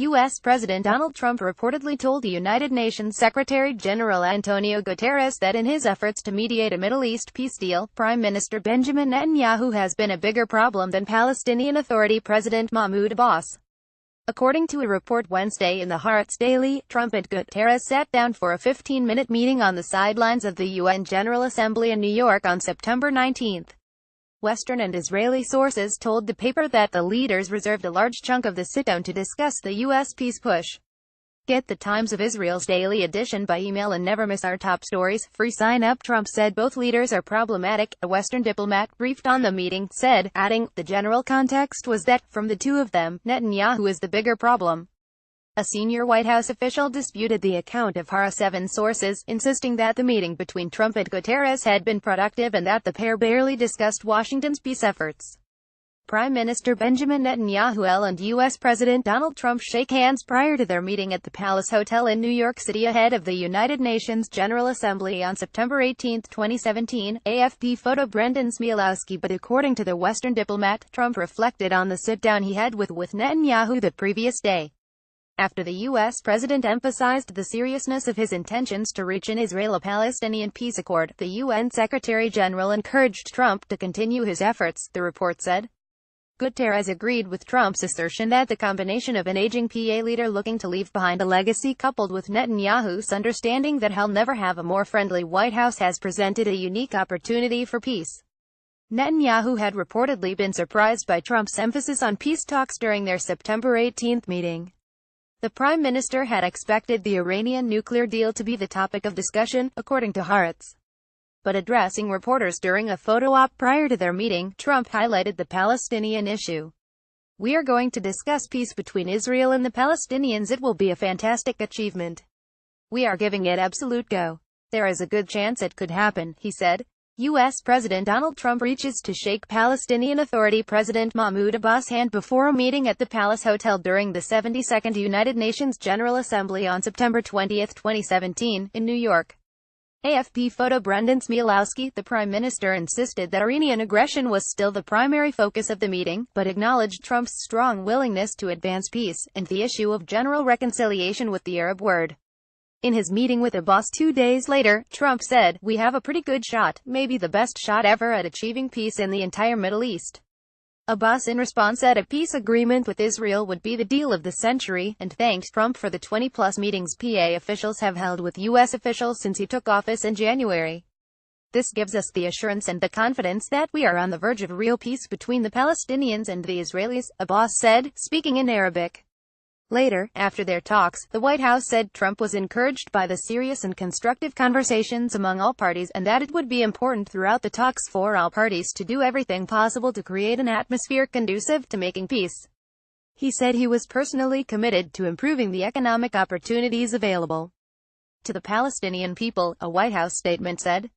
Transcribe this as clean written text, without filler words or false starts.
U.S. President Donald Trump reportedly told the United Nations Secretary-General Antonio Guterres that in his efforts to mediate a Middle East peace deal, Prime Minister Benjamin Netanyahu has been a bigger problem than Palestinian Authority President Mahmoud Abbas. According to a report Wednesday in the Haaretz Daily, Trump and Guterres sat down for a 15-minute meeting on the sidelines of the UN General Assembly in New York on September 19. Western and Israeli sources told the paper that the leaders reserved a large chunk of the sit-down to discuss the U.S. peace push. Get the Times of Israel's daily edition by email and never miss our top stories. Free sign up. Trump said both leaders are problematic, a Western diplomat briefed on the meeting said, adding, the general context was that, from the two of them, Netanyahu is the bigger problem. A senior White House official disputed the account of Haaretz 7 sources, insisting that the meeting between Trump and Guterres had been productive and that the pair barely discussed Washington's peace efforts. Prime Minister Benjamin Netanyahu and U.S. President Donald Trump shake hands prior to their meeting at the Palace Hotel in New York City ahead of the United Nations General Assembly on September 18, 2017, AFP photo Brendan Smielowski. But according to the Western diplomat, Trump reflected on the sit-down he had with Netanyahu the previous day. After the U.S. president emphasized the seriousness of his intentions to reach an Israeli-Palestinian peace accord, the UN Secretary-General encouraged Trump to continue his efforts, the report said. Guterres agreed with Trump's assertion that the combination of an aging PA leader looking to leave behind a legacy coupled with Netanyahu's understanding that he'll never have a more friendly White House has presented a unique opportunity for peace. Netanyahu had reportedly been surprised by Trump's emphasis on peace talks during their September 18 meeting. The Prime Minister had expected the Iranian nuclear deal to be the topic of discussion, according to Haaretz. But addressing reporters during a photo op prior to their meeting, Trump highlighted the Palestinian issue. We are going to discuss peace between Israel and the Palestinians. It will be a fantastic achievement. We are giving it absolute go. There is a good chance it could happen, he said. U.S. President Donald Trump reaches to shake Palestinian Authority President Mahmoud Abbas' hand before a meeting at the Palace Hotel during the 72nd United Nations General Assembly on September 20, 2017, in New York. AFP photo Brendan Smielowski. The Prime Minister insisted that Iranian aggression was still the primary focus of the meeting, but acknowledged Trump's strong willingness to advance peace, and the issue of general reconciliation with the Arab world. In his meeting with Abbas 2 days later, Trump said, we have a pretty good shot, maybe the best shot ever at achieving peace in the entire Middle East. Abbas in response said a peace agreement with Israel would be the deal of the century, and thanked Trump for the 20-plus meetings PA officials have held with U.S. officials since he took office in January. This gives us the assurance and the confidence that we are on the verge of real peace between the Palestinians and the Israelis, Abbas said, speaking in Arabic. Later, after their talks, the White House said Trump was encouraged by the serious and constructive conversations among all parties, and that it would be important throughout the talks for all parties to do everything possible to create an atmosphere conducive to making peace. He said he was personally committed to improving the economic opportunities available to the Palestinian people, a White House statement said.